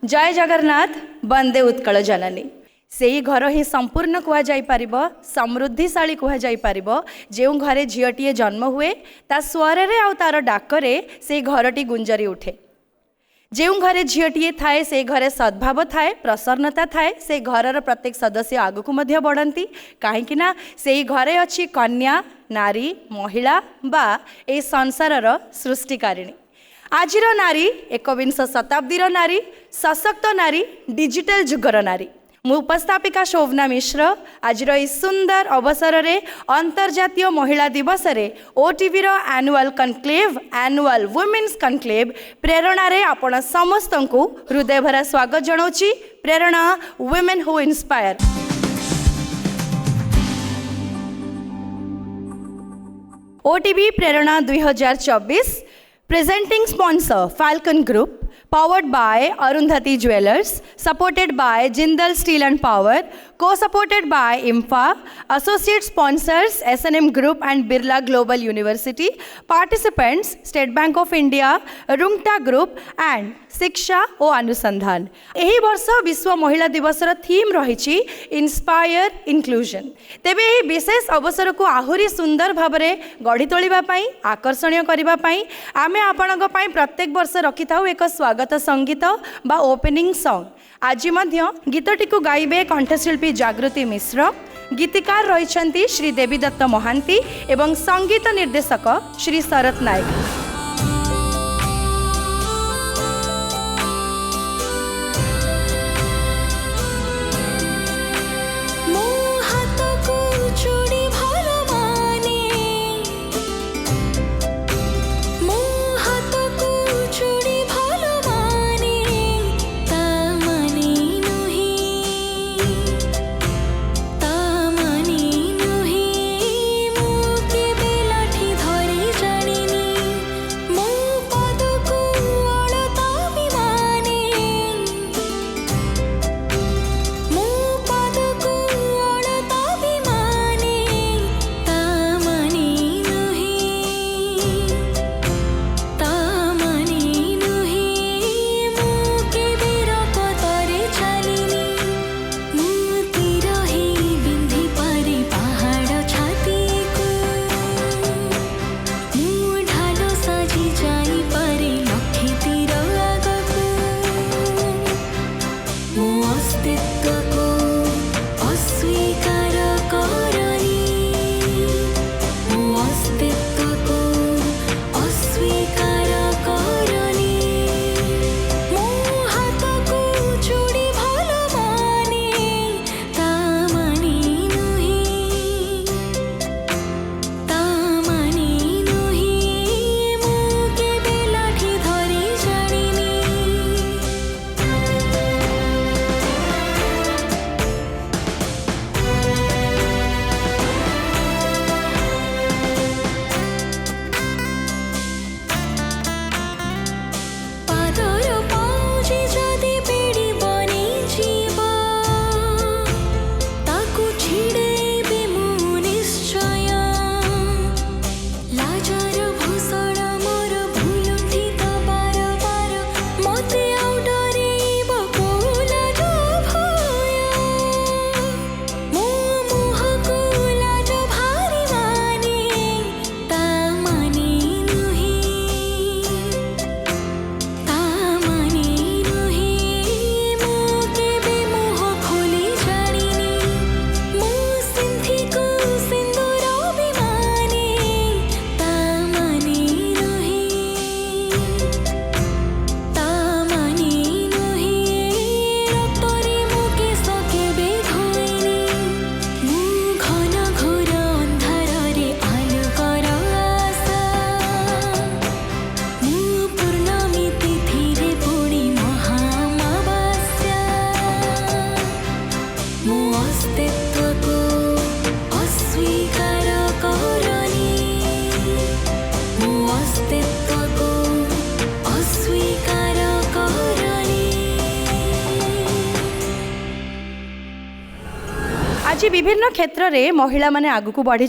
जय जगन्नाथ वंदे उत्कल जननी से ही घर ही संपूर्ण कह समृद्धिशाली कह जो घरे झीटीए जन्म हुए ता स्वर आउ तार डाकरे से घरटी गुंजरी उठे। जो घरे झीटीए थाए से घरे सद्भाव थाए प्रसन्नता थाए से घर प्रत्येक सदस्य आगक बढ़ती कहीं से घरे अच्छी कन्या नारी महिला बा ए संसार सृष्टिकारिणी। आजिर नारी एकविंश शताब्दीर नारी सशक्त नारी डिजिटल जुगर नारी। मु उपस्थापिका शोभना मिश्र आज सुंदर अवसर में अंतर्जातीय महिला दिवस रे OTV annual conclave annual women's conclave Prerana रे आपण समस्त को हृदय भरा स्वागत जनाऊँगी। Prerana women who inspire. OTV Prerana 2024 presenting sponsor Falcon Group, powered by Arundhati Jewellers, supported by Jindal Steel and Power, co-supported by IMFA, associate sponsors SNM Group and Birla Global University, participants State Bank of India, Rungta Group and शिक्षा और अनुसंधान। यही वर्ष विश्व महिला दिवस theme रही inspire inclusion. तेबे यही विशेष अवसर को आहुरी सुंदर भाव में गढ़ी तोलिबाई आकर्षणीय करने आमे आपण प्रत्येक वर्ष रखि था एक स्वागत संगीत बा ओपनिंग सॉन्ग। आज गीतटी को गाइबे कंठशिल्पी जागृति मिश्र, गीतिकार रही श्री देवीदत्त महांती एवं संगीत निर्देशक श्री शरत नायक। आज विभिन्न क्षेत्र में महिला माने आगु बढ़ी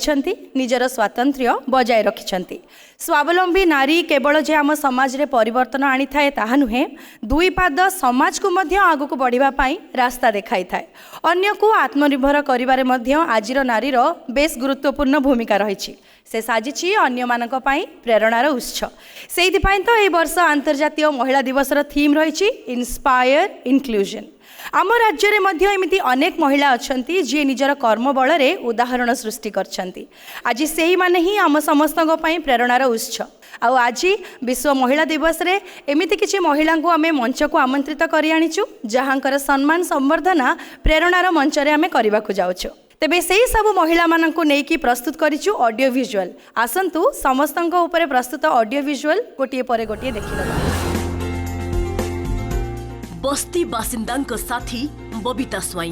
निजर स्वातंत्र्य बजाय रखिंट। स्वावलंबी नारी केवल जे आम समाज रे परिवर्तन आनी थाए ताहा नुहे, दुई पाद समाज को मध्य आगु बढ़ावाई रास्ता देखाई थाए। अन्य को आत्मनिर्भर करिबारे मध्य आजिर नारीर बेस गुरुत्वपूर्ण भूमिका रही। से साजिछि अन्य मानक पई प्रेरणार उत्स। सेइथिपाई तो ए वर्ष अंतर्जातीय महिला दिवसर थीम रही इंस्पायर इनक्लूजन। आम राज्य में मध्य एमिति अनेक महिला अछंती जे निजर कर्म बल रे उदाहरण सृष्टि करछंती। आज सेही माने ही आम समस्तक पई प्रेरणार उत्स। आज विश्व महिला दिवस रे एमिति किछि महिला को आमे मंच को आमंत्रित करि आनिचु, जहांकर सम्मान संवर्धना प्रेरणार मंच रे आमे करिबा को जाउछु। तेबे सेही सब महिला माननकु नेकी प्रस्तुत करिचु ऑडियो विजुअल। आसंतु समस्तक ऊपर प्रस्तुत ऑडियो विजुअल गोटिए परे गोटिए देखिलबा। बस्ती बासिंदांक साथी बबिता स्वाई।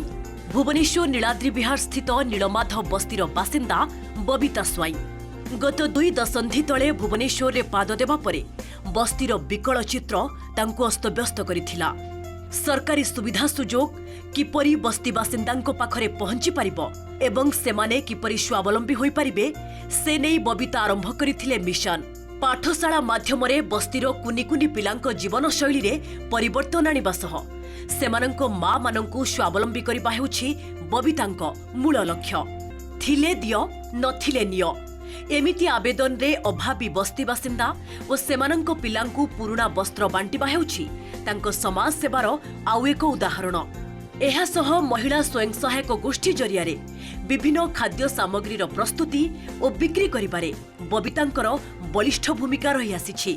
भुवनेश्वर नीलाद्री विहार स्थित नीलमाधव बस्तीर बासिंदा बबिता स्वाई गत 2 दशंधि तले भुवनेश्वर रे पाद देवा परे बस्तीर विकल चित्र तांको अस्तव्यस्त करिथिला। सरकारी सुविधा सुजोग किपरि बस्ती बासिंदांको पाखरे पहुंची पारिबो एवं सेमाने किपरि स्वावलंबी होई पारिबे से नै बबिता आरंभ करिथिले मिशन। पाठशाला माध्यमरे बस्तीर कुनी कुनी पिलांको जीवन शैली रे परिवर्तन आनिबा सह सेमानंको मां मानंकु स्वावलंबी करिबा हेउछि बबितांको मूल लक्ष्य। थिले दियो नथिले नियो एमिति आवेदन रे अभावी बस्ती बासिंदा और सेमानंको पिलांकु पुरुणा वस्त्र बांटिबा हेउछि तांको समाज सेवार आउ एक उदाहरण। एहा सह महिला स्वयं सहायक गोष्ठी जरिया विभिन्न खाद्य सामग्रीर प्रस्तुति और बिक्री करिबारे बबितांकर बलिष्ठ भूमिका रही आसिछि।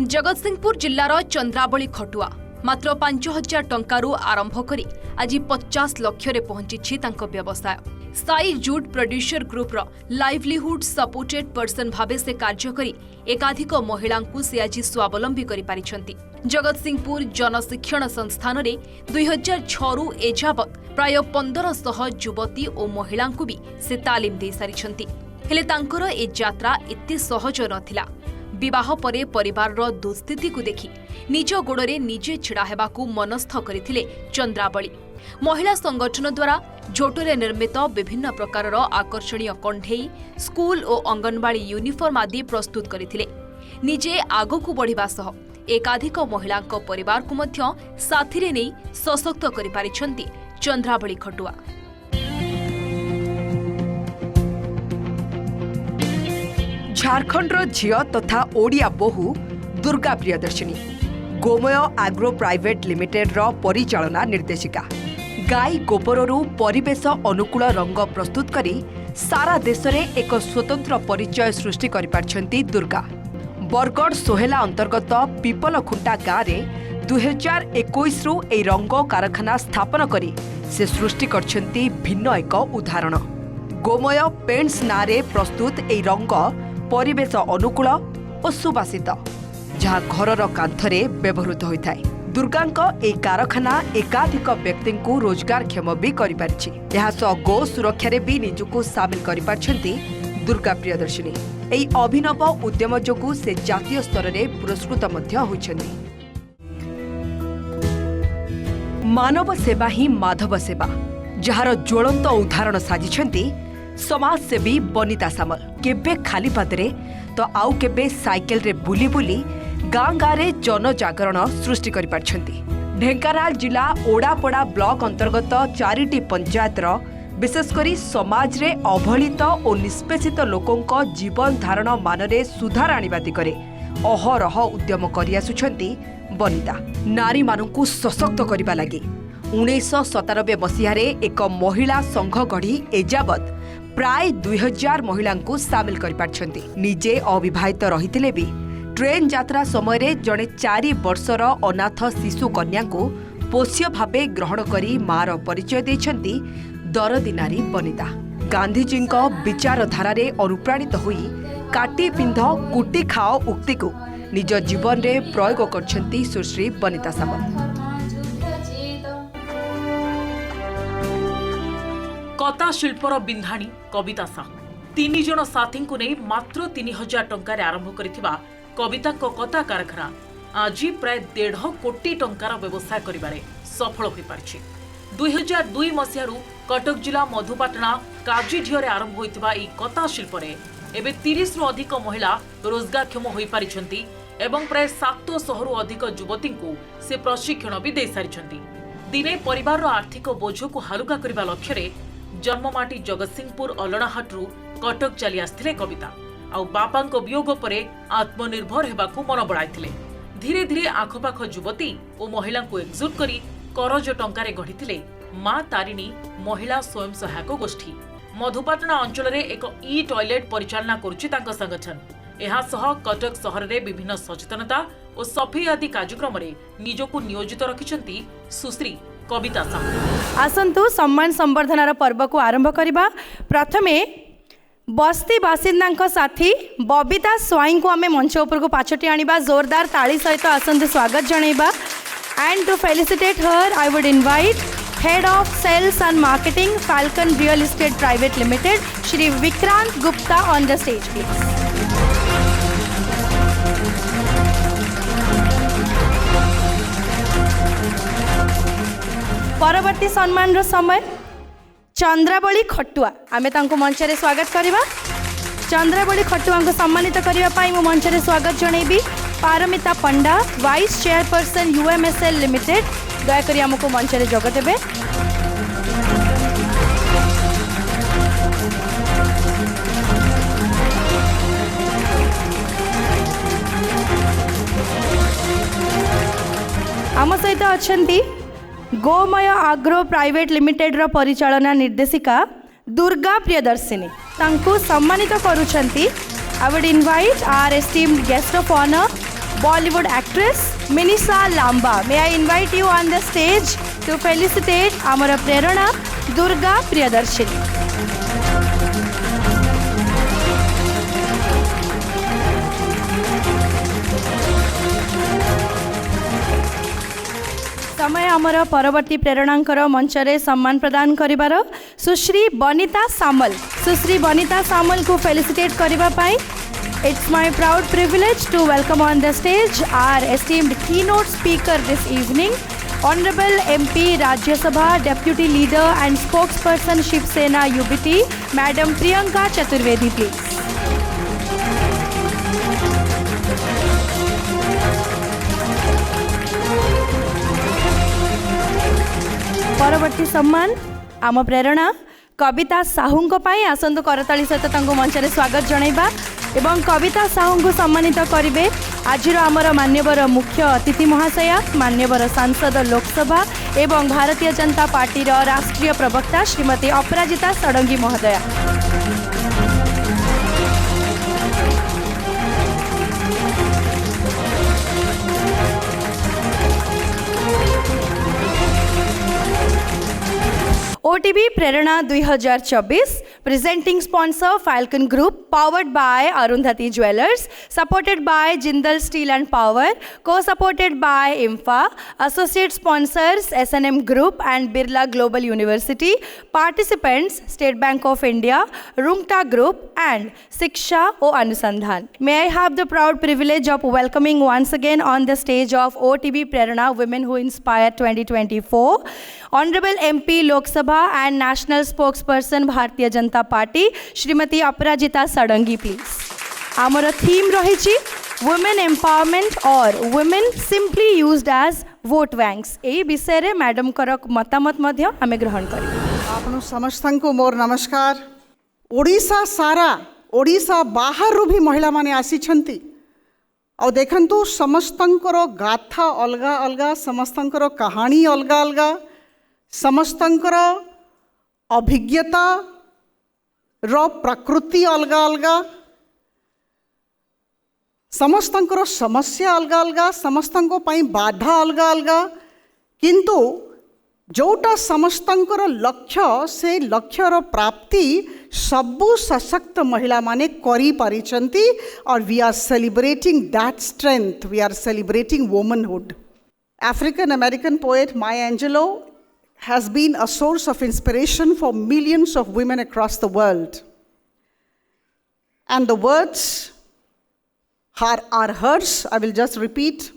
जगतसिंहपुर जिल्लार चंद्रावली खटुआ मात्र 5000 टंकारु आरंभ करी आज 50 लक्ष रे पहुंची तांको व्यवसाय। साई जूट प्रोड्यूसर ग्रुप रो लाइवलीहुड सपोर्टेड पर्सन भावे से कार्य करी एकाधिक महिलांकु से आज स्वावलंबी करि पारिछंती। जगतसिंहपुर जनशिक्षण संस्थान रे 2006 रु एजावत प्राय 1500 युवती और महिलांकु भी से तालीम दे सारिछंती। हेले तांकर ए यात्रा एते सहज नथिला। विवाह परे परिवार रो दुस्थिति को देखि निज गोड़े निजे छिड़ा हेबाकू मनस्थ करिथिले चंद्रावली। महिला संगठन द्वारा झोटरे निर्मित विभिन्न प्रकार आकर्षणीय कंठेई, स्कूल और अंगनवाड़ी यूनिफॉर्म आदि प्रस्तुत करथिले। निजे आगकू बढ़िबा सह एकाधिक महिलांक परिवार को मध्य साथीरे नै सशक्त करि पारिछंती चंद्रावली खटुआ। झारखंड झियो तथा ओडिया बोहू दुर्गा प्रियदर्शिनी गोमय आग्रो प्राइवेट लिमिटेड रो परिचालना निर्देशिका। गाई गोबररू परिवेश अनुकूल रंग प्रस्तुत करी सारा देश में एक स्वतंत्र परिचय सृष्टि कर पारछंती दुर्गा। बरगढ़ सोहेला अंतर्गत पिपलखुंटा गाँव में 2021 रु ए रंग कारखाना स्थापन करी से सृष्टि करछंती भिन्न एक उदाहरण। गोमय पेंट्स नारे प्रस्तुत ए रंग परिवेश अनुकूल और सुबासित जहाँ घरर कांथरे व्यवहृत होता है। दुर्गांक ए कारखाना एकाधिक व्यक्ति को रोजगारक्षम भी कर गो सुरक्षा भी निजुको सामिल कर दुर्गा प्रियदर्शिनी। एई अभिनव उद्यम जोगु से जातीय स्तर में पुरस्कृत होइछन्ती। मानव सेवा ही माधव सेवा जार ज्वलंत उदाहरण साजिछन्ती समाजसेवी बनिता सामल। केबे खाली पादरे तो आउ केबे साइकेल रे बुली बुली गाँ गाँव में जनजागरण सृष्टि कर पारछन्ती। ढेंकानाल जिला ओडापड़ा ब्लॉक अंतर्गत 4टी पंचायतर विशेषकर समाज रे अवहेलित और निष्पेषित लोकों जीवन धारण मान रे सुधार आनिबा दिगरे अहरह उद्यम करि आसुछन्ती बनिता। नारी मानकु सशक्त करिबा लागि 1997 मसीह एक महिला संघ गढ़ी एजावत प्राय 2000 महिला सामिल कर पारछन्ती। निजे अविवाहित रहिथिले भी ट्रेन यात्रा समय जड़े 4 वर्षर अनाथ शिशु कन्या को पोष्य भावे ग्रहण करी मार परिचय देछन्ती दरदी नारी बनिता। गांधीजी विचारधारा अनुप्राणित होई काटी पिंध कुटी खाओ उक्ति को निज जीवन में प्रयोग करछन्ती सुश्री बनिता सामल। कथा शिल्पर बिंधाणी कविता साहू 3 जन साथी को नहीं मात्र 3000 टंकार आरंभ करिथिबा कविता को कथा कारखाना आज प्राय 1.5 कोटी टंकार व्यवसाय करिबारे सफल होई पारिछि। 2002 मसिहारू कटक जिला मधुपाटना काजीढियोरे आरंभ होइतिबा ई कता शिल्परे एबे 30 रु अधिक महिला रोजगारक्षम होई पारिछंती एवं प्राय 700 रु अधिक युवती को से प्रशिक्षण भी दे सारिछंती। दिने परिवार आर्थिक बोझ को हालुका करबा लक्ष्य जन्ममाटी जगतसिंहपुर अलड़ाहाटू कटक चली आसथिले कविता आउ बापा वियोग परे आत्मनिर्भर हेबाकू मन बढ़ाइथिले। धीरे धीरे आखपाख युवती और महिला को एकजुट करी करज टंकारे गढ़िथिले मां तारिणी महिला स्वयं सहायक गोष्ठी। मधुपाटना अंचल रे एक ई टॉयलेट परिचालना करुछि तांको संगठन। एहा सह कटक सहर रे विभिन्न सचेतनता और सफाई आदि कार्यक्रम रे निजको नियोजित रखिछंती सुश्री कविता साहू। आसंतु सम्मान संवर्धनार पर्व को आरंभ करिबा। प्रथमे बस्ती बासिंदा साथी बबिता स्वाई को आमे मंच ऊपर को पाछटी आनिबा। जोरदार ताली सहित आसंतु स्वागत जणैबा। And to felicitate her I would invite head of sales and marketing Falcon real estate private limited Shri Vikrant Gupta on the stage please. परवर्ती सम्मान रो समय चंद्रावली खटुआ आमे तांको मंच रे स्वागत करिबा। चंद्रावली खटुआ को सम्मानित करिबा पाई मो मंच रे स्वागत जणैबी पारमिता पंडा वाइस चेयरपर्सन यूएमएसएल लिमिटेड। दयाकरी हमको मंच रे जोग देबे। आम सहित अछंती गोमय आग्रो प्राइवेट लिमिटेड रो परिचालना निर्देशिका दुर्गा प्रियदर्शिनी तांको सम्मानित करूछंती। I would invite our esteemed guest of honour Bollywood actress Minisha Lamba. May I invite you on the stage to felicitate आमर प्रेरणा दुर्गा प्रियदर्शिनी। समय आमर परवर्ती प्रेरणांकर मंचरे सम्मान प्रदान करिबार सुश्री बनिता सामल। सुश्री बनिता सामल को फेलिसिटेट करिबा पाई it's my proud privilege to welcome on the stage our esteemed keynote speaker this evening honourable MP Rajya Sabha deputy leader and spokesperson Shiv Sena UBT madam Priyanka Chaturvedi please. परवर्ती सम्मान आम प्रेरणा कविता साहू को पाई आसंतु करताली सहित तांको मंच रे स्वागत जणैबा एवं कविता साहू को सम्मानित करिवे आजिर आमर मान्यवर मुख्य अतिथि महाशया मान्यवर सांसद लोकसभा एवं भारतीय जनता पार्टी राष्ट्रीय प्रवक्ता श्रीमती अपराजिता षडंगी महोदया। OTV Prerana 2024 presenting sponsor Falcon Group powered by Arundhati Jewellers supported by Jindal Steel and Power co-supported by IMFA associate sponsors SNM Group and Birla Global University participants State Bank of India Rungta Group and Siksha O Anusandhan. May I have the proud privilege of welcoming once again on the stage of OTV Prerana Women Who Inspire 2024 Honorable MP Lok Sabha and National Spokesperson Bharatiya Janata Party Shrimati Aparajita Sadangi please. Amara theme रही women empowerment or women simply used as vote banks ए विषय रे madam करक मतामत मध्य हमें ग्रहण करी। आपन समस्तन को मोर नमस्कार। ओडिशा सारा ओडिशा बाहर भी महिला माने आसी छंती और देखंतु समस्तंकर गाथा अलगा अलगा समस्तंकर कहानी अलगा अलगा समस्तंकर अभिज्ञता रो प्रकृति अलगा अलगा समस्तंकर समस्या अलगा अलगा समस्तंको पाई बाधा अलगा अलगा किंतु जोटा समस्तंकर लक्ष्य से लक्ष्यर प्राप्ति सबु सशक्त महिला माने करी पारिचंती और we are celebrating that strength we are celebrating womanhood. African American poet Maya Angelou has been a source of inspiration for millions of women across the world. And the words are hers, I will just repeat.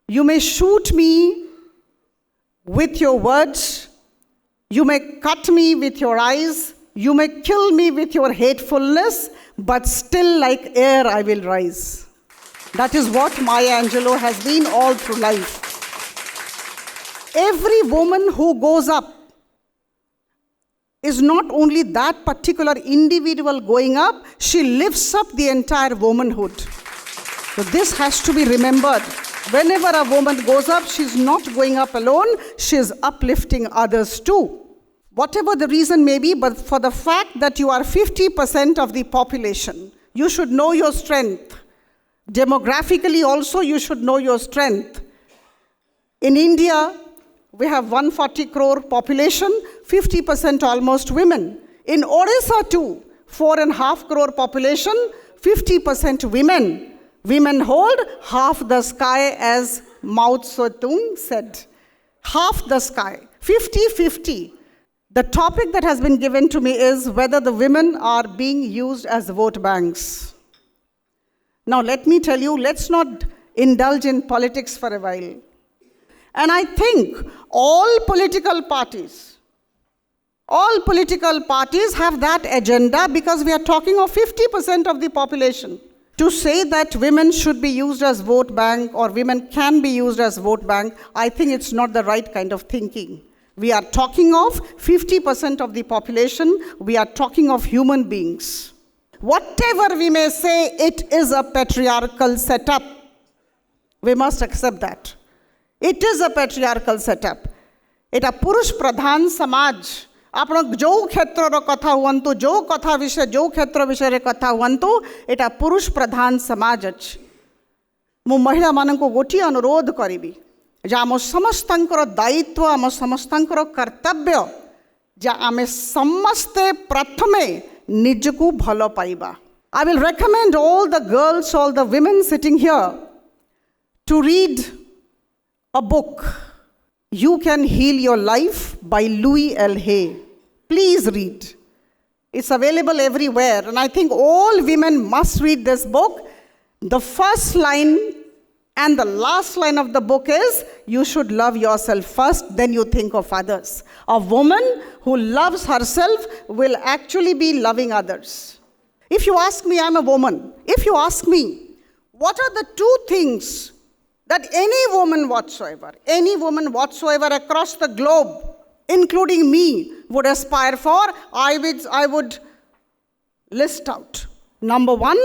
You may shoot me with your words. You may cut me with your eyes. You may kill me with your hatefulness, but still like air I will rise. That is what Maya Angelou has been all through life. Every woman who goes up is not only that particular individual going up, she lifts up the entire womanhood. So this has to be remembered. Whenever a woman goes up, she's not going up alone, she's uplifting others too. Whatever the reason may be, but for the fact that you are 50% of the population, you should know your strength. Demographically also, you should know your strength. In India, we have 140 crore population, 50% almost women. In Odisha too, 4.5 crore population, 50% women. Women hold half the sky, as Mao Zedong said. Half the sky, 50-50. The topic that has been given to me is whether the women are being used as vote banks. Now let me tell you, let's not indulge in politics for a while. And I think all political parties have that agenda, because we are talking of 50% of the population. To say that women should be used as vote bank or women can be used as vote bank, I think it's not the right kind of thinking. We are talking of 50% of the population. We are talking of human beings. Whatever we may say, it is a patriarchal setup. We must accept that. It is a patriarchal setup. It a Purush Pradhan Samaj. आपण जो क्षेत्र कथा हुअंतु, जो कथा विषय, जो क्षेत्र विषय कथा हुअंतु, एटा पुरुष प्रधान समाज अछि। मु महिला माननको गोटी अनुरोध करिबी जे आम समस्तंकर दायित्व, आम समस्तंकर कर्तव्य जे आमे समस्ते प्रथमे निजकु भलो पाइबा। I will recommend all the girls, all the women sitting here to read a book. You Can Heal Your Life by Louis L. Hay. Please read. It's available everywhere, and I think all women must read this book. The first line and the last line of the book is, you should love yourself first, then you think of others. A woman who loves herself will actually be loving others. If you ask me, I'm a woman. If you ask me, what are the two things that any woman whatsoever across the globe, including me, would aspire for, I would list out. Number one,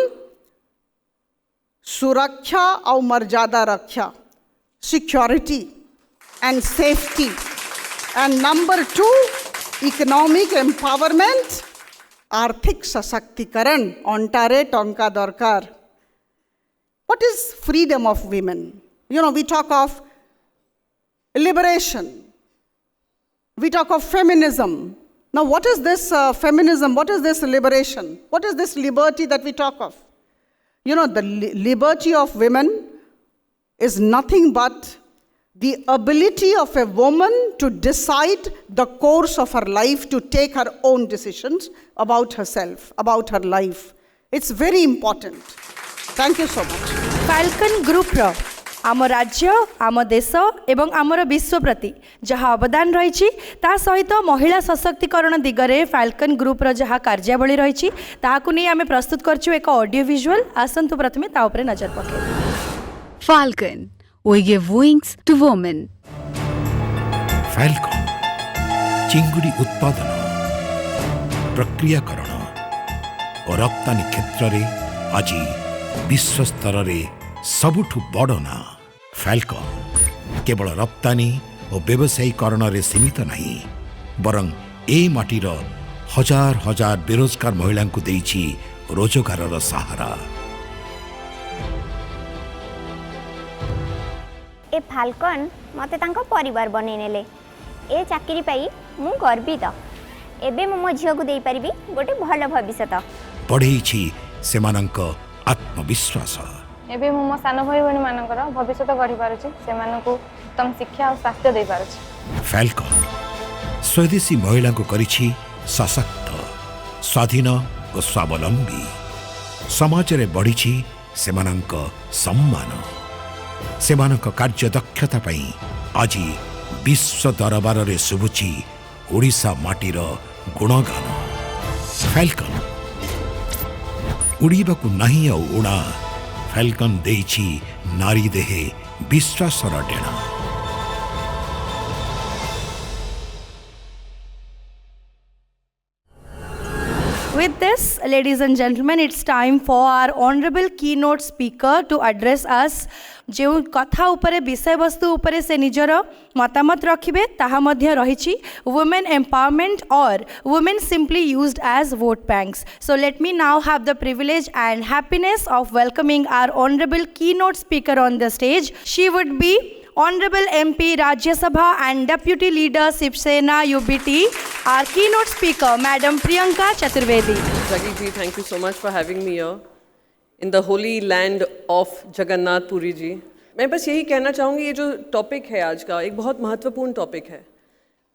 Suraksha aur Marjada Raksha, security and safety. And number two, economic empowerment, Arthik Sasaktikaran, Ontare Tonka Dorkar. What is freedom of women? You know, we talk of liberation. We talk of feminism. Now, what is this feminism? What is this liberation? What is this liberty that we talk of? You know, the liberty of women is nothing but the ability of a woman to decide the course of her life, to take her own decisions about herself, about her life. It's very important. Thank you so much. Falcon group रो आम राज्य, आम देश एवं आमर विश्व प्रति जहाँ अवदान रही ता सहित महिला सशक्तिकरण दिगरे फाल्कन ग्रुप रो जहाँ कार्यावली रही ताकू नहीं आम प्रस्तुत करछु एक ऑडियो विजुअल। आसंतु प्रथमे ता उपरे नजर पके। Falcon, we give wings to women. Falcon चिंगुड़ी उत्पादन, प्रक्रियाकरण और रप्तानी क्षेत्र रे आज विश्व स्तर रे सबुठु बड़ ना। फाल्कन केवल रप्तानी और व्यवसायीकरण रे सीमित नहीं, बरं ए माटीर हजार हजार बेरोजगार महिला को देइछि रोजगार सहारा। ए फाल्कन मते तांको परिवार बनै नेले। ए चाकरी पाई मु गर्वित। एबे मो झियो को देई परिबी गोटे भलो भविष्य। बढ़ेछि सेमानंक आत्मविश्वास। एबे मो सान भाई बहन मानकर भविष्य गढ़ी पारुछि, सेमानकु उत्तम शिक्षा और स्वास्थ्य दे पारुछि। फाल्कन स्वदेशी महिला को करिछि सशक्त, स्वाधीन और स्वावलंबी। समाज रे बढ़िछि सेमानंक सम्मान। सेमानक कार्यदक्षता पई आज विश्व दरबार रे शुभुची ओडिशा माटीर गुणगान। फैल्कन उड़ीबाकू नहीं आ उड़ा, फैल्कन देइछि नारी देहे विश्वासर डेणा। With this, ladies and gentlemen, it's time for our honorable keynote speaker to address us. जो कथा उपरे विषय वस्तु उपरे से निजर मतामत रखिबे ताहा मध्य रहिछि women empowerment or women simply used as vote banks. So let me now have the privilege and happiness of welcoming our honorable keynote speaker on the stage. She would be Honorable MP Rajya Sabha and Deputy Leader Shiv Sena UBT, our keynote speaker, Madam Priyanka Chaturvedi. Jaggi ji, thank you so much for having me here in the holy land of Jagannath Puri ji. मैं बस यही कहना चाहूँगी, ये जो topic है आज का एक बहुत महत्वपूर्ण टॉपिक है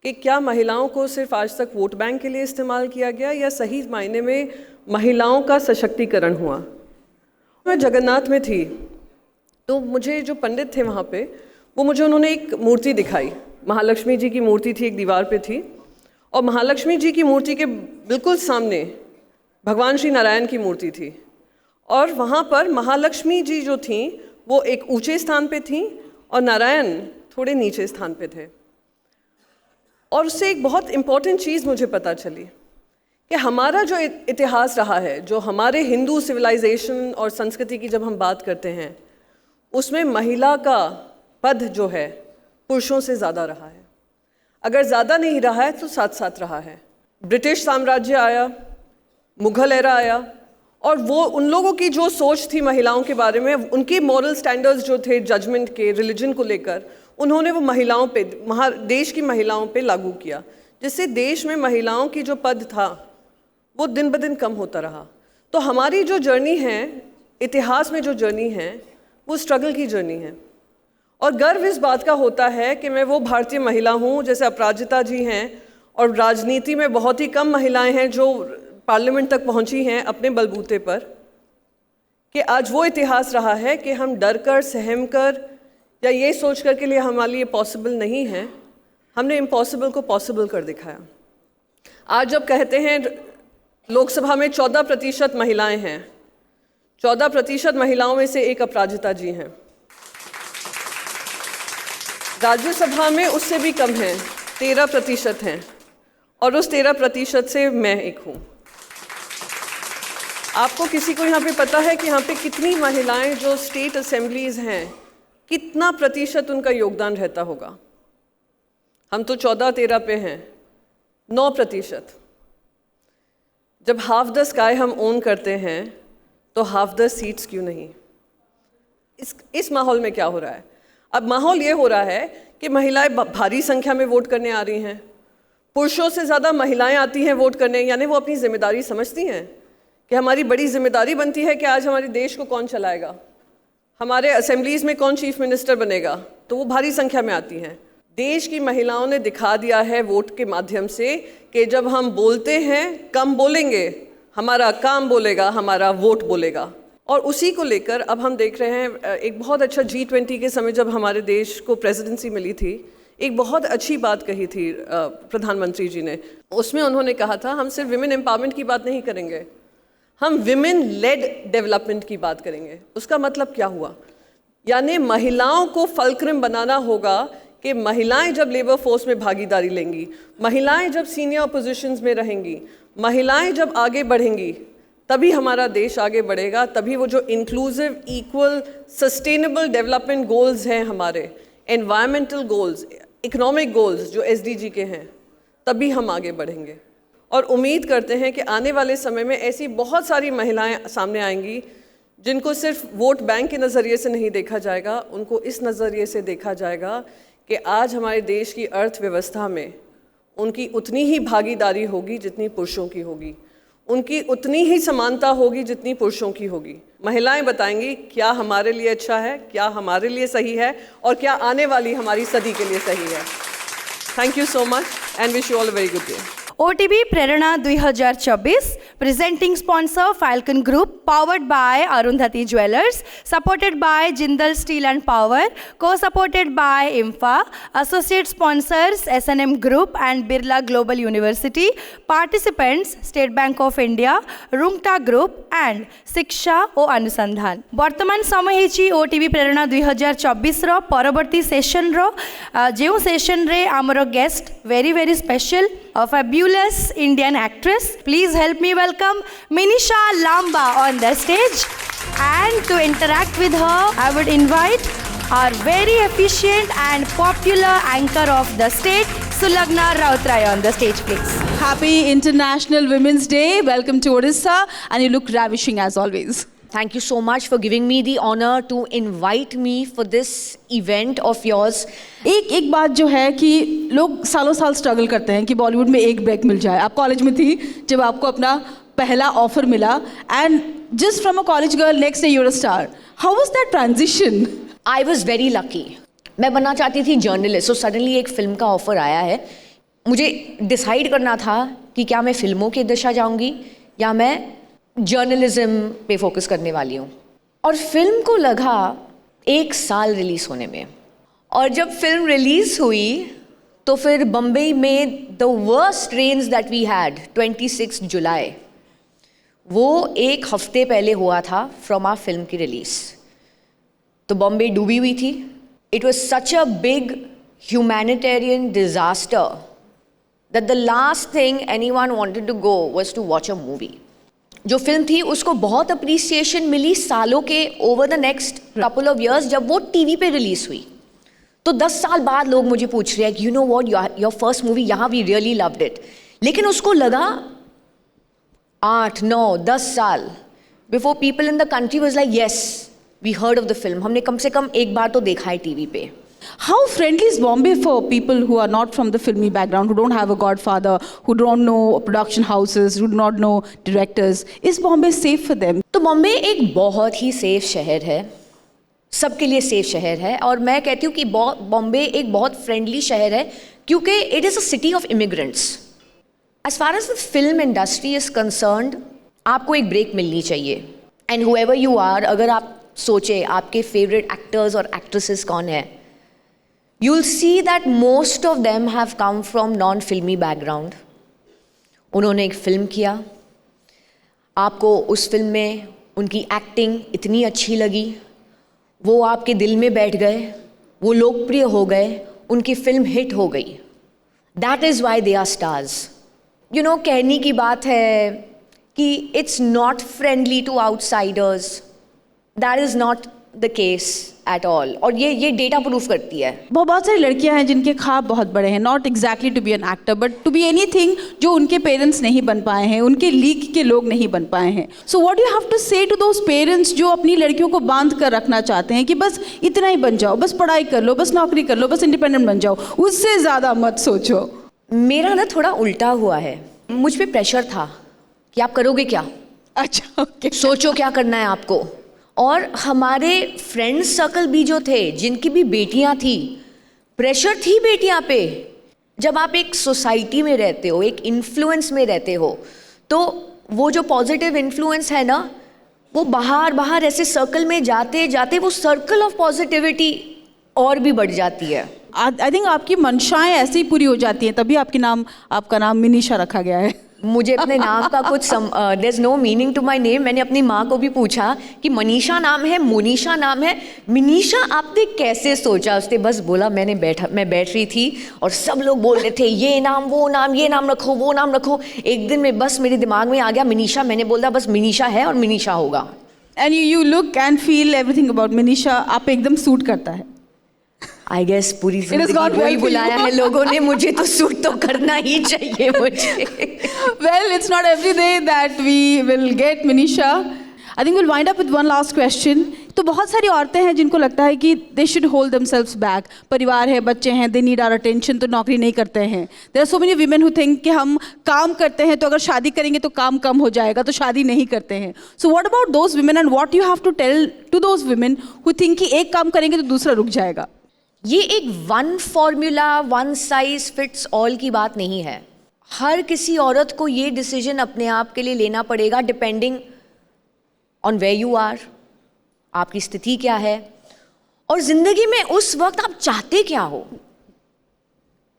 कि क्या महिलाओं को सिर्फ आज तक वोट बैंक के लिए इस्तेमाल किया गया या सही मायने में महिलाओं का सशक्तिकरण हुआ। मैं जगन्नाथ में थी तो मुझे जो पंडित थे वहाँ पे वो मुझे उन्होंने एक मूर्ति दिखाई, महालक्ष्मी जी की मूर्ति थी, एक दीवार पे थी और महालक्ष्मी जी की मूर्ति के बिल्कुल सामने भगवान श्री नारायण की मूर्ति थी और वहाँ पर महालक्ष्मी जी जो थी वो एक ऊंचे स्थान पे थी और नारायण थोड़े नीचे स्थान पे थे। और उससे एक बहुत इम्पॉर्टेंट चीज़ मुझे पता चली कि हमारा जो इतिहास रहा है, जो हमारे हिंदू सिविलाइजेशन और संस्कृति की जब हम बात करते हैं उसमें महिला का पद जो है पुरुषों से ज़्यादा रहा है। अगर ज़्यादा नहीं रहा है तो साथ साथ रहा है। ब्रिटिश साम्राज्य आया, मुग़ल एरा आया और वो उन लोगों की जो सोच थी महिलाओं के बारे में, उनके मॉरल स्टैंडर्ड्स जो थे जजमेंट के, रिलीजन को लेकर, उन्होंने वो महिलाओं पे, देश की महिलाओं पे लागू किया, जिससे देश में महिलाओं की जो पद था वो दिन ब दिन कम होता रहा। तो हमारी जो जर्नी है, इतिहास में जो जर्नी है, वो स्ट्रगल की जर्नी है और गर्व इस बात का होता है कि मैं वो भारतीय महिला हूँ, जैसे अपराजिता जी हैं और राजनीति में बहुत ही कम महिलाएं हैं जो पार्लियामेंट तक पहुँची हैं अपने बलबूते पर, कि आज वो इतिहास रहा है कि हम डर कर, सहम कर या ये सोच कर के लिए हमारे लिए पॉसिबल नहीं है, हमने इम्पॉसिबल को पॉसिबल कर दिखाया। आज जब कहते हैं लोकसभा में 14% महिलाएं हैं, 14% महिलाओं में से एक अपराजिता जी हैं। राज्यसभा में उससे भी कम है, 13% हैं और उस 13% से मैं एक हूँ। आपको किसी को यहाँ पे पता है कि यहाँ पे कितनी महिलाएं जो स्टेट असेंबलीज़ हैं, कितना प्रतिशत उनका योगदान रहता होगा? हम तो 14-13 पे हैं, 9%। जब हाफ द स्काई हम ओन करते हैं तो हाफ द सीट्स क्यों नहीं? इस माहौल में क्या हो रहा है? अब माहौल ये हो रहा है कि महिलाएं भारी संख्या में वोट करने आ रही हैं, पुरुषों से ज़्यादा महिलाएं आती हैं वोट करने, यानी वो अपनी जिम्मेदारी समझती हैं कि हमारी बड़ी जिम्मेदारी बनती है कि आज हमारे देश को कौन चलाएगा, हमारे असेंबलीज़ में कौन चीफ मिनिस्टर बनेगा, तो वो भारी संख्या में आती हैं। देश की महिलाओं ने दिखा दिया है वोट के माध्यम से कि जब हम बोलते हैं कम बोलेंगे, हमारा काम बोलेगा, हमारा वोट बोलेगा। और उसी को लेकर अब हम देख रहे हैं, एक बहुत अच्छा G20 के समय जब हमारे देश को प्रेसिडेंसी मिली थी, एक बहुत अच्छी बात कही थी प्रधानमंत्री जी ने। उसमें उन्होंने कहा था हम सिर्फ विमेन एम्पावरमेंट की बात नहीं करेंगे, हम विमेन लेड डेवलपमेंट की बात करेंगे। उसका मतलब क्या हुआ? यानी महिलाओं को फल्क्रम बनाना होगा कि महिलाएं जब लेबर फोर्स में भागीदारी लेंगी, महिलाएं जब सीनियर पोजीशंस में रहेंगी, महिलाएं जब आगे बढ़ेंगी, तभी हमारा देश आगे बढ़ेगा। तभी वो जो inclusive, equal, sustainable development goals हैं हमारे, एनवायरमेंटल गोल्स, इकोनॉमिक गोल्स जो SDG के हैं, तभी हम आगे बढ़ेंगे। और उम्मीद करते हैं कि आने वाले समय में ऐसी बहुत सारी महिलाएं सामने आएंगी जिनको सिर्फ वोट बैंक के नज़रिए से नहीं देखा जाएगा, उनको इस नज़रिए से देखा जाएगा कि आज हमारे देश की अर्थव्यवस्था में उनकी उतनी ही भागीदारी होगी जितनी पुरुषों की होगी, उनकी उतनी ही समानता होगी जितनी पुरुषों की होगी। महिलाएं बताएंगी क्या हमारे लिए अच्छा है, क्या हमारे लिए सही है और क्या आने वाली हमारी सदी के लिए सही है। Thank you so much and wish you all a very good day. OTB Prerna 2024 Presenting sponsor Falcon Group, powered by Arundhati Jewelers, supported by Jindal Steel and Power, co-supported by IMFA, associate sponsors S&M Group and Birla Global University, participants State Bank of India, Rungta Group and शिक्षा और अनुसंधान। वर्तमान समय हेची OTV Prerana 2024 रो परवर्ती session रो जो session रे आमरो guest very special fabulous Indian actress. Please help me welcome Minisha Lamba on the stage and to interact with her I would invite our very efficient and popular anchor of the state Sulagna Rautrai on the stage please. Happy International Women's Day. Welcome to Odisha and you look ravishing as always. Thank you so much for giving me the honor to invite me for this event of yours. एक बात जो है कि लोग सालों साल struggle करते हैं कि बॉलीवुड में एक ब्रेक मिल जाए। आप कॉलेज में थी जब आपको अपना पहला ऑफर मिला and just from a college girl next day you're a star. How was that transition? I was very lucky. मैं बनना चाहती थी जर्नलिस्ट, सो सडनली एक फिल्म का ऑफर आया है। मुझे डिसाइड करना था कि क्या मैं फिल्मों की दिशा जाऊंगी या मैं जर्नलिज्म पे फोकस करने वाली हूँ। और फिल्म को लगा 1 साल रिलीज होने में, और जब फिल्म रिलीज हुई तो फिर बम्बई में the worst rains that we had 26 जुलाई, वो 1 हफ्ते पहले हुआ था फ्रॉम आवर फिल्म की रिलीज। तो बॉम्बे डूबी हुई थी। It was such a big humanitarian disaster that the last thing anyone wanted to go was to watch a movie. जो फिल्म थी उसको बहुत अप्रिसिएशन मिली सालों के over the next couple of years जब वो टीवी पे रिलीज हुई। तो 10 साल बाद लोग मुझे पूछ रहे हैं कि you know what, your first movie, यहाँ वी रियली लव्ड इट। लेकिन उसको लगा 8, 9, 10 साल before people in the country was like yes we heard of the film, हमने कम से कम एक बार तो देखा है टीवी पे। How friendly is Bombay for people who are not from the filmy background, who don't have a godfather, who don't know production houses, who do not know directors? Is Bombay safe for them? तो बॉम्बे एक बहुत ही safe शहर है, सबके लिए safe शहर है। और मैं कहती हूँ कि बॉम्बे एक बहुत फ्रेंडली शहर है क्योंकि it is a city of immigrants. As far as the film industry is concerned, आपको एक ब्रेक मिलनी चाहिए। एंड हुएवर यू आर, अगर आप सोचे आपके फेवरेट एक्टर्स और एक्ट्रेसेस कौन है, you'll see that most of them have come from non-filmy background. उन्होंने एक फिल्म किया, आपको उस फिल्म में उनकी एक्टिंग इतनी अच्छी लगी, वो आपके दिल में बैठ गए, वो लोकप्रिय हो गए, उनकी फिल्म हिट हो गई। That is why they are stars. You know, कहने की बात है कि it's not friendly to outsiders. That is not the case at all. और ये डेटा प्रूफ करती है। बहुत सारी लड़कियां हैं जिनके ख्वाब बहुत बड़े हैं, not exactly to be an actor but to be anything जो उनके पेरेंट्स नहीं बन पाए हैं, उनके लीग के लोग नहीं बन पाए हैं। So what you have to say to those parents जो अपनी लड़कियों को बांध कर रखना चाहते हैं कि बस इतना ही बन जाओ, बस पढ़ाई कर लो, बस नौकरी कर लो, बस इंडिपेंडेंट बन जाओ, उससे ज़्यादा मत सोचो। मेरा ना थोड़ा उल्टा हुआ है, मुझ पर प्रेशर था कि आप करोगे क्या, अच्छा okay. सोचो क्या करना है आपको। और हमारे फ्रेंड सर्कल भी जो थे जिनकी भी बेटियां थी, प्रेशर थी बेटियां पे। जब आप एक सोसाइटी में रहते हो, एक इन्फ्लुएंस में रहते हो, तो वो जो पॉजिटिव इन्फ्लुएंस है ना, वो बाहर ऐसे सर्कल में जाते जाते वो सर्कल ऑफ पॉजिटिविटी और भी बढ़ जाती है। आई थिंक आपकी मंशाएं ऐसे ही पूरी हो जाती हैं, तभी आपका नाम मिनिशा रखा गया है। मुझे अपने नाम का कुछ there is no meaning to my name. मैंने अपनी माँ को भी पूछा कि मनीषा नाम है, मोनिशा नाम है, मिनिशा आपने कैसे सोचा? उसने बस बोला मैं बैठ रही थी और सब लोग बोल रहे थे ये नाम वो नाम, ये नाम रखो वो नाम रखो। एक दिन में बस मेरे दिमाग में आ गया मिनिशा, मैंने बोला बस मिनिशा है और मिनिशा होगा। And you look and feel everything about Minisha, आप एकदम सूट करता है। आई गेस पूरी जिंदगी वही बुलाया है लोगों ने, मुझे तो सूट तो करना ही चाहिए मुझे। Well, it's not every day that we will get Minisha. I think will wind up with one last question. तो बहुत सारी औरतें हैं जिनको लगता है कि they should hold themselves back, परिवार है, बच्चे हैं, दे नीड आवर अटेंशन, तो नौकरी नहीं करते हैं। There are so many women who think कि हम काम करते हैं तो अगर शादी करेंगे तो काम कम हो जाएगा, तो शादी नहीं करते हैं। So what about those women and what you have to tell to those women who think कि एक काम करेंगे तो दूसरा रुक जाएगा? ये एक one formula, one size fits all की बात नहीं है। हर किसी औरत को ये डिसीजन अपने आप के लिए लेना पड़ेगा depending on where you are, आपकी स्थिति क्या है और ज़िंदगी में उस वक्त आप चाहते क्या हो।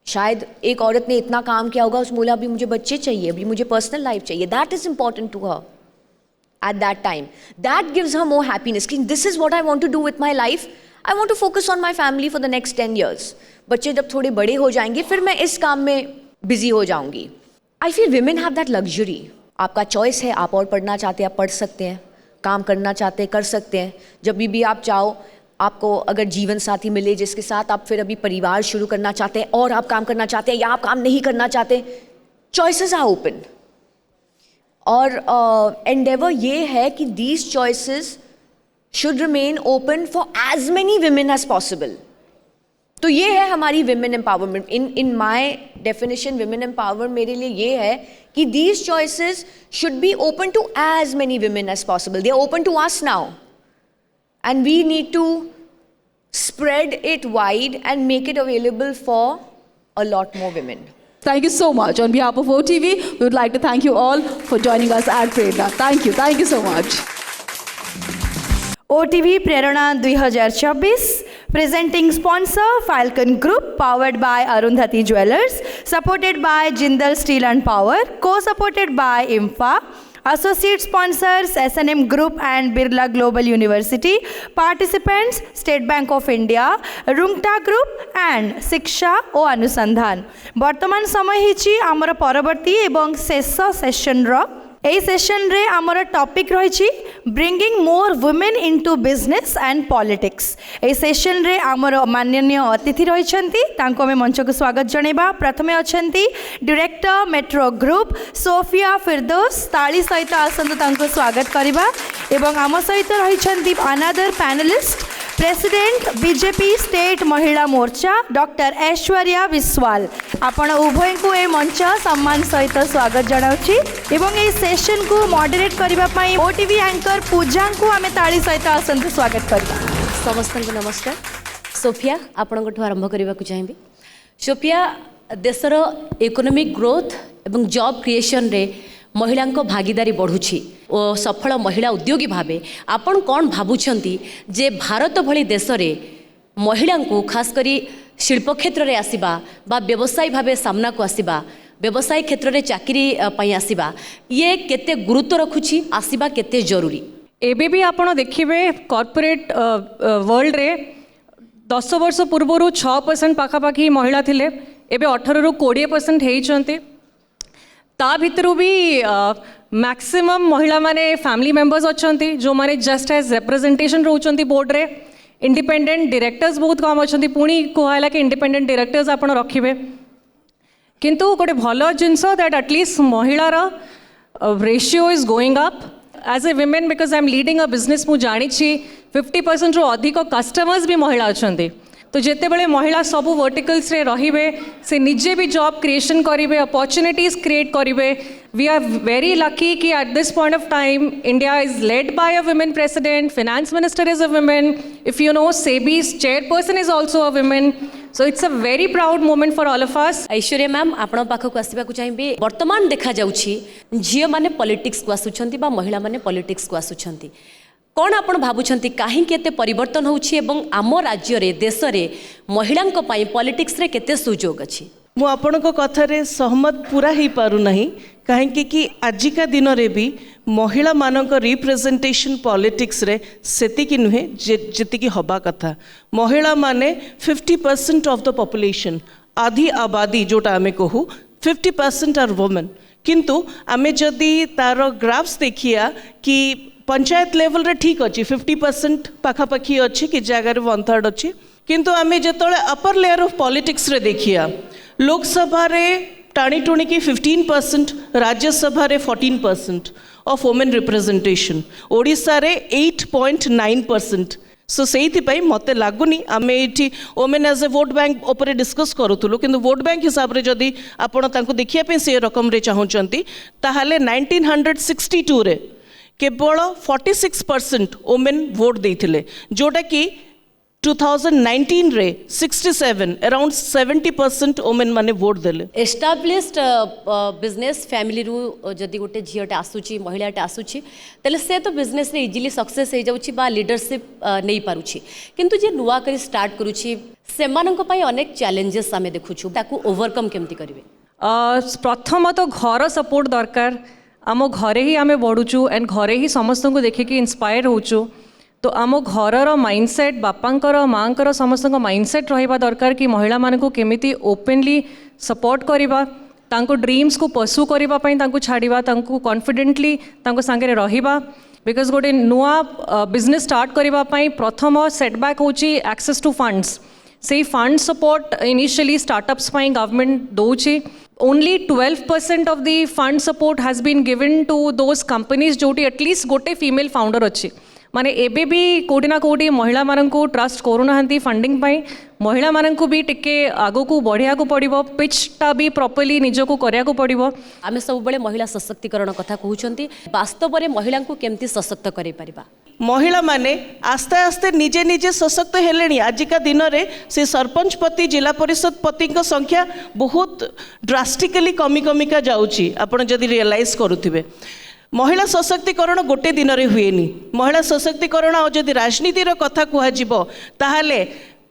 शायद एक औरत ने इतना काम किया होगा, उस बोला अभी मुझे बच्चे चाहिए, अभी मुझे पर्सनल लाइफ चाहिए, that is important to her at that time. That gives her more happiness. This is what I want to do with my life. I want to focus on my family for the next 10 years. बच्चे जब थोड़े बड़े हो जाएंगे फिर मैं इस काम में बिजी हो जाऊंगी. I feel women have that luxury. आपका चॉइस है, आप और पढ़ना चाहते हैं आप पढ़ सकते हैं, काम करना चाहते हैं कर सकते हैं. जब भी आप चाहो, आपको अगर जीवन साथी मिले जिसके साथ आप फिर अभी परिवार शुरू करना चाहते हैं और आप काम करना चाहते हैं या आप काम नहीं करना चाहते, चॉइसेस आर ओपन. और एंडेवर ये है कि these choices should remain open for as many women as possible. तो ये है हमारी women empowerment. In my definition women empowerment मेरे लिए ये है कि these choices should be open to as many women as possible. They are open to us now and we need to spread it wide and make it available for a lot more women. Thank you so much. On behalf of OTV, we would like to thank you all for joining us at Prerna. Thank you so much. OTV Prerna 2024 presenting sponsor Falcon Group powered by Arundhati Jewellers, supported by Jindal Steel and Power, co-supported by IMFA. Associate sponsors S&M Group and Birla Global University. Participants State Bank of India, Rungta Group and Shiksha o Anusandhan. वर्तमान समय हिची आमर परवर्ती एवं शेष session रो এই session রে আমার টপিক রয়েছে bringing more women into business and politics. এই সেশন রে আমার মাননীয় অতিথি রয়েছেন, তাঁকু আমি মঞ্চকু স্বাগত জনাইবা. প্রথমে অনেক director metro group Sofia Firdaus, তালি সহিত আসন্তু তাঁকু স্বাগত করিবা. এবং আম সহিত রয়েছেন আনাদর প্যানেলিস্ট प्रेसिडेंट बीजेपी स्टेट महिला मोर्चा डॉक्टर ऐश्वर्या विश्वाल. आपण उभय को ए मंच सम्मान सहित स्वागत जनाउछि एवं ए सेशन को मॉडरेट करबा पई ओटीवी एंकर पूजा को आमे ताली सहित आसंत स्वागत करबा. समस्त को नमस्कार. सोफिया आपण आरंभ करबा को चाहिबी. सोफिया देशर इकोनॉमिक ग्रोथ एवं जॉब क्रिएशन रे महिला भागीदारी बढ़ुछि और सफल महिला उद्योगी भावे आपण कौन भावुंट जे भारत भली देश रे महिला को खास करी शिल्प क्षेत्र रे आसीबा बा व्यवसायी भावे सामना को आसीबा, व्यवसाय क्षेत्र रे चाकरी पई आसीबा, ये केते गुरुत्व रखुछि, आसीबा केते जरूरी. एबे भी आपण देखिबे कॉर्पोरेट वर्ल्ड रे 10 वर्ष पूर्व 6% पाखापाखि महिला थिले, एबे 18 रु 20% हेइचंती. ता भितरु भी मैक्सिमम महिला माने फैमिली मेंबर्स अच्छंती जो माने जस्ट एज रिप्रेजेंटेशन रोचंती बोर्ड रे. इंडिपेंडेंट डायरेक्टर्स बहुत कम अच्छंती. पुणी कहला कि इंडिपेंडेंट डायरेक्टर्स आपण रखिबे, किंतु गोटे भल जिनस दैट एटलिस्ट महिलार ratio is going up. As a women because I am leading a business मु जानी 50% रु अधिक कस्टमर्स भी महिला अच्छंती. तो जिते बड़े महिला सबू वर्टिकल्स रे रहिबे से निजे भी जॉब क्रिएशन करिवे, अपॉर्चुनिटीज क्रिएट करिवे. वी आर वेरी लकी कि at this point of time India is led by a women president, finance minister is a women, if you know SEBI's chairperson is also a women. So it's a very proud moment for all of us. Aishwarya ma'am आपण पाखक आसवा को चाहिए. वर्तमान देखा जाउछि झियो माने politics को आसुछंती बा महिला माने पॉलिटिक्स को आसुछंती. कौन आप भावुंट कहीं केते परिवर्तन होछि एवं आम राज्य रे देश रे महिलांको पई पॉलिटिक्स रे केते सुजोग अछि? मु आपनको कथारे सहमत पूरा ही पारु नहीं, कहीं कि आजिका दिन रे भी महिला मानक रिप्रेजेंटेशन पॉलिटिक्स रे सेतिकी नुहे जेतिकी हबा कथा. महिला माने 50% ऑफ द पॉपुलेशन, आधी आबादी जोटा आमे कहू 50% आर वुमेन. किंतु आमे जदि तार ग्राफ्स देखिया कि पंचायत लेवल रे ठीक अच्छी 50% पाखापाखि अच्छी कि जगार 1/3 अच्छी. किंतु आमे जतले अपर लेयर ऑफ पॉलिटिक्स रे देखिया लोकसभा रे टाणी टुणी की 15%, राज्यसभा रे 14% ऑफ वुमेन रिप्रेजेंटेशन, ओडिशा रे 8.9%. सो से मत लगुनि आम ये women as a vote bank उपर डिस्कस करूँ, कि वोट बैंक हिसाब से जदि आपण देखिए से रकम रे चाहूँगी ताहले 1962 रे केवल 46% वुमेन वोट देइथिले, जोटा कि 2019 रे 67 अराउंड 70% वोमेन माने वोट देले। एस्टाब्लिश्ड बिजनेस फैमिली रु जदि गोटे झीटे आसूची महिलाटे आसूची तेले से तो बिजनेस रे इजिली सक्सेस हो जाउची बा लीडरशिप नहीं पारुची किंतु जे नुआ करी स्टार्ट करूची सेमानंक पई अनेक चैलेंजेस आमे देखुछु ताकू ओवरकम केमती करिवे। प्रथम तो घर सपोर्ट दरकार आम घरे ही आमे बढ़ुचु एंड घरे ही समस्त को देखिकी इंस्पायर होचु तो आम घरर माइंडसेट बापांकर माँकर समस्त माइंडसेट रहिबा दरकार कि महिला मानकु केमिति ओपनली सपोर्ट करिबा तांको ड्रीम्स को परस्यू करिबा पई तांको छाड़िबा तांको कॉन्फिडेंटली तांको संगे रहिबा बिकॉज गोटे नुआ बिजनेस स्टार्ट करिबा पई प्रथम सेटबैक होची एक्सेस टू फंड्स से फंड सपोर्ट इनिशियली स्टार्टअप्स पई गवर्नमेंट दोची only 12% of the fund support has been given to those companies जोटी एटलिस्ट गोटे फीमेल फाउंडर अच्छी माने एबे भी कोटी ना कोटी महिला माननकु ट्रस्ट करूना फंडिंग पाई महिला माननकु भी टिके आगो को बढ़िया को पड़िबो पिचटा भी प्रॉपर्ली निजो को करिया को पड़िबो। आमे सब बेले महिला सशक्तिकरण कथा कहउचंती वास्तव रे महिला को केमती सशक्त करै परिबा महिला माने आस्ते आस्ते निजे निजे सशक्त हेलेनी। आजिका दिन रे से सरपंच पति जिला परिषद पति संख्या बहुत ड्रास्टिकली कमी कमिका जाउची आपण जदि रियलाइज करूथिबे। महिला सशक्तिकरण गोटे दिन रे हुएनी। महिला सशक्तिकरण और जदि राजनीतिर कथा कुहाजिबो ताहाले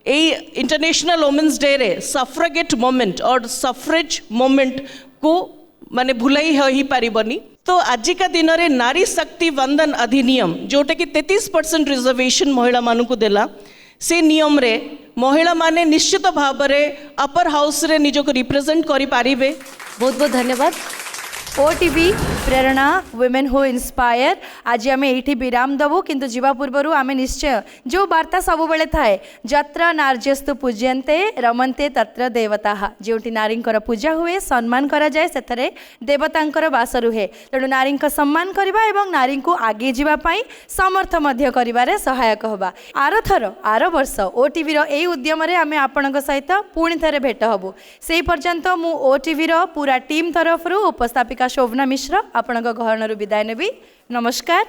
एई इंटरनेशनल वुमेन्स डे रे सफ्रेगेट मोमेंट और सफ्रेज मोमेंट को माने भुलाई ही पारिबनी। तो आजिका दिन रे नारी शक्ति वंदन अधिनियम जोटा कि 33% रिजर्वेशन महिला मानकु देला से नियम रे महिला माने निश्चित भाव रे अपर हाउस रे निजको रिप्रेजेंट करि पारिबे। बहुत बहुत धन्यवाद। OTV Prerna women who inspire आज आम ये विराम दबू किंतु जीवा पूर्व आम निश्चय जो वार्ता सब बेले थाए जत्र नार्यस्तु पूज्यन्ते रमन्ते तत्र देवता जो नारी पूजा हुए सम्मान करा जाए से देवतांकर वास रुहे तेणु नारी सम्मान करवा एवं नारी को आगे जावाई समर्थ कर सहायक होगा। आर थर आर वर्ष ओटीवी यही उद्यम आम आपण सहित पुणी थे भेट हबू से पर्यंत मु ओटीवी पूरा टीम तरफ उपस्थापिका शोभना मिश्र आपण घर विदाय नेबी। नमस्कार।